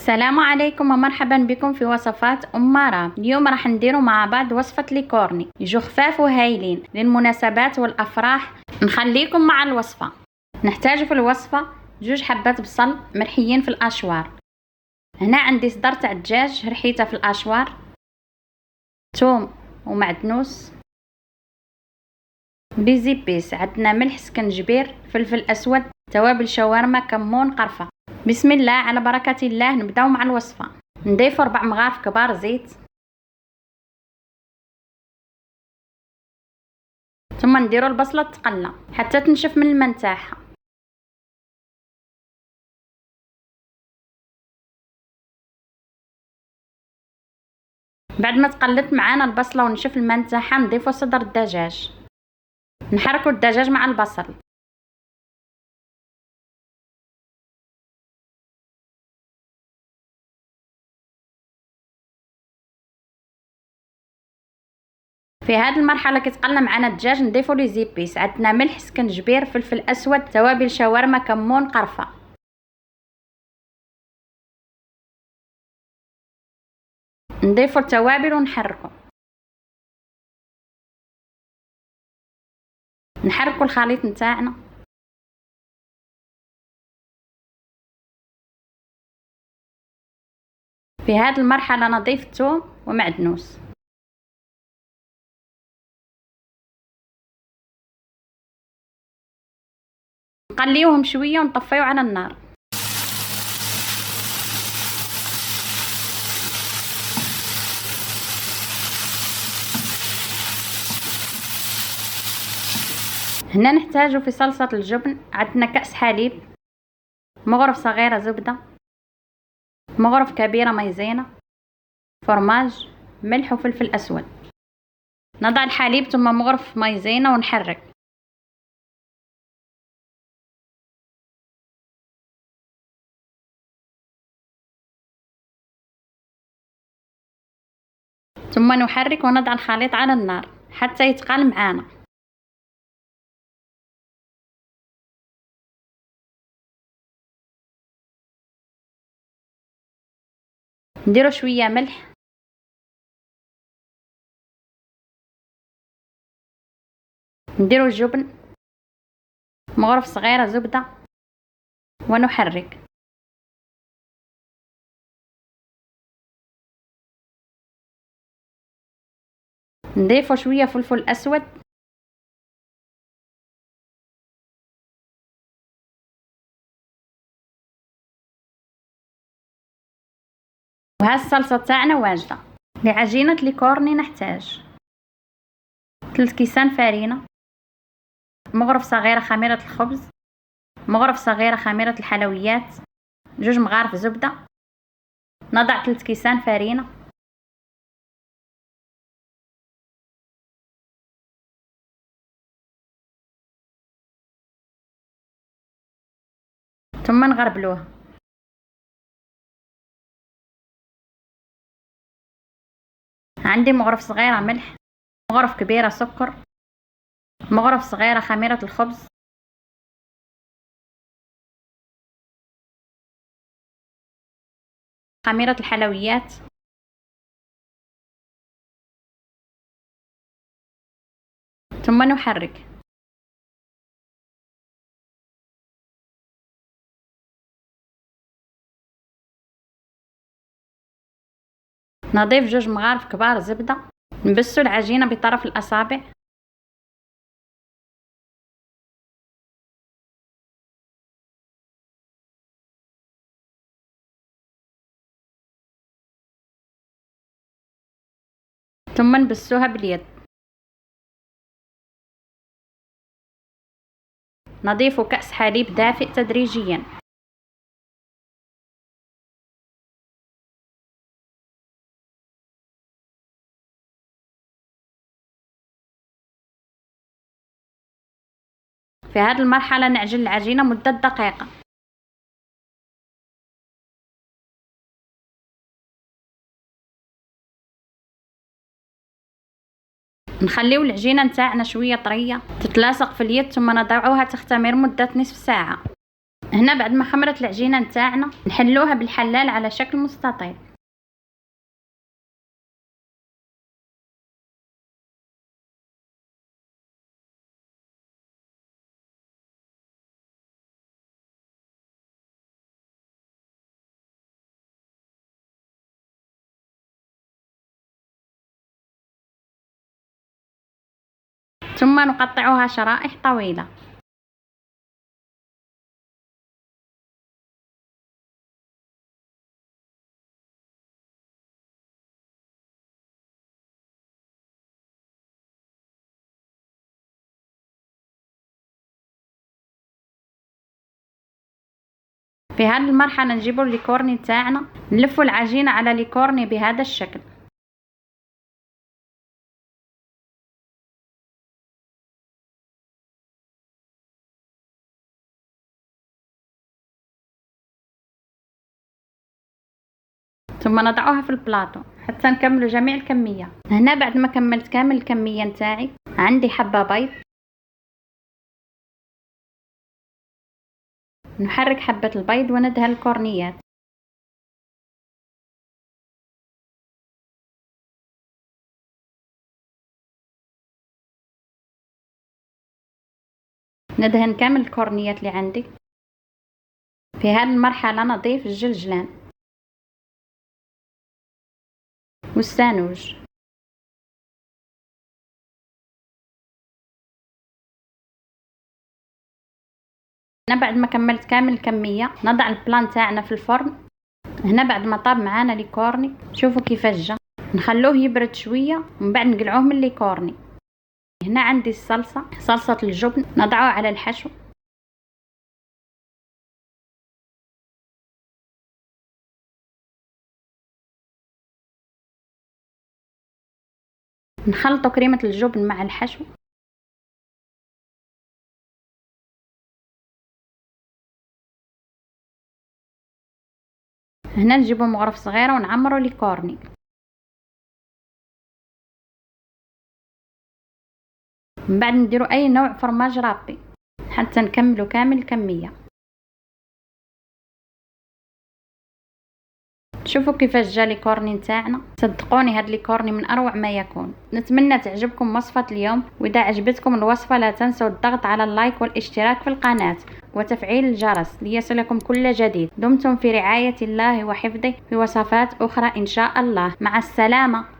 السلام عليكم ومرحبا بكم في وصفات مارا. اليوم راح نديرو مع بعض وصفة ليكورني، يجو خفاف وهايلين للمناسبات والافراح. نخليكم مع الوصفة. نحتاج في الوصفة 2 حبات بصل مرحيين في الاشوار. هنا عندي صدر تاع الدجاج رحيته في الاشوار، ثوم ومعدنوس، بيس عندنا ملح، سكنجبير، فلفل اسود، توابل شاورما، كمون، قرفة. بسم الله على بركة الله. نبداو مع الوصفة. نضيف 4 مغارف كبار زيت، ثم نديرو البصلة تقلى حتى تنشف من الماء نتاعها. بعد ما تقلت معانا البصلة ونشف الماء نتاعها نضيفو صدر الدجاج، نحركو الدجاج مع البصل. في هذه المرحله كيتقلى معنا الدجاج نضيفو لي زيبيس. عندنا ملح، سكنجبير، فلفل اسود، توابل شاورما، كمون، قرفه. نضيفو التوابل ونحركو الخليط نتاعنا. في هذه المرحله نضيف الثوم ومعدنوس. نقليوهم شويه ونطفيو على النار. هنا نحتاجو في صلصه الجبن عندنا كأس حليب، مغرف صغيره زبده، مغرف كبيره مايزينا، فرماج، ملح وفلفل اسود. نضع الحليب ثم مغرف مايزينا ونحرك. ثم نحرك ونضع الخليط على النار حتى يتقال معانا. نديرو شويه ملح، نديرو الجبن، مغرف صغيره زبده، ونحرك. نضيفو شويه فلفل اسود، وها الصلصه تاعنا واجده. لعجينه ليكورني نحتاج 3 كيسان فرينه، مغرف صغيره خميره الخبز، مغرف صغيره خميره الحلويات، 2 مغارف زبده. نضع 3 كيسان فرينه، ثم نغربلوها. عندي مغرف صغيره ملح، مغرف كبيره سكر، مغرف صغيره خميره الخبز، خميره الحلويات، ثم نحرك. نضيف 2 مغارف كبار زبده، نبسو العجينه بطرف الاصابع. ثم نبسوها باليد. نضيف كأس حليب دافئ تدريجيا. في هذه المرحلة نعجن العجينة مدة دقيقة. نخليو العجينة نتاعنا شوية طرية تتلاصق في اليد، ثم نضعوها تختمر مدة نصف ساعة. هنا بعد ما خمرت العجينة نتاعنا نحلوها بالحلال على شكل مستطيل. ثم نقطعها شرائح طويلة. في هذه المرحلة نجيبو الكورني تاعنا، نلفو العجينة على الكورني بهذا الشكل. ثم نضعوها في البلاطو حتى نكملوا جميع الكمية. هنا بعد ما كملت كامل الكمية نتاعي عندي حبة بيض، نحرك حبة البيض وندهن الكورنيات. ندهن كامل الكورنيات اللي عندي. في هذه المرحلة نضيف الجلجلان والسانوج. هنا بعد ما كملت كامل الكمية نضع البلان تاعنا في الفرن. هنا بعد ما طاب معانا الكورني شوفوا كيفاش جا، نخلوه يبرد شوية ومن بعد نقلعوه من الكورني. هنا عندي صلصة الجبن، نضعوها على الحشو. نخلطوا كريمة الجبن مع الحشو. هنا نجيبوا مغرف صغيرة ونعمروا الكورني. من بعد نديروا اي نوع فرماج رابي حتى نكملوا كامل الكمية. شوفوا كيفاش جا الكورني نتاعنا، صدقوني هاد الكورني من اروع ما يكون. نتمنى تعجبكم وصفة اليوم، واذا عجبتكم الوصفة لا تنسوا الضغط على اللايك والاشتراك في القناة وتفعيل الجرس ليصلكم كل جديد. دمتم في رعاية الله وحفظه في وصفات اخرى ان شاء الله. مع السلامة.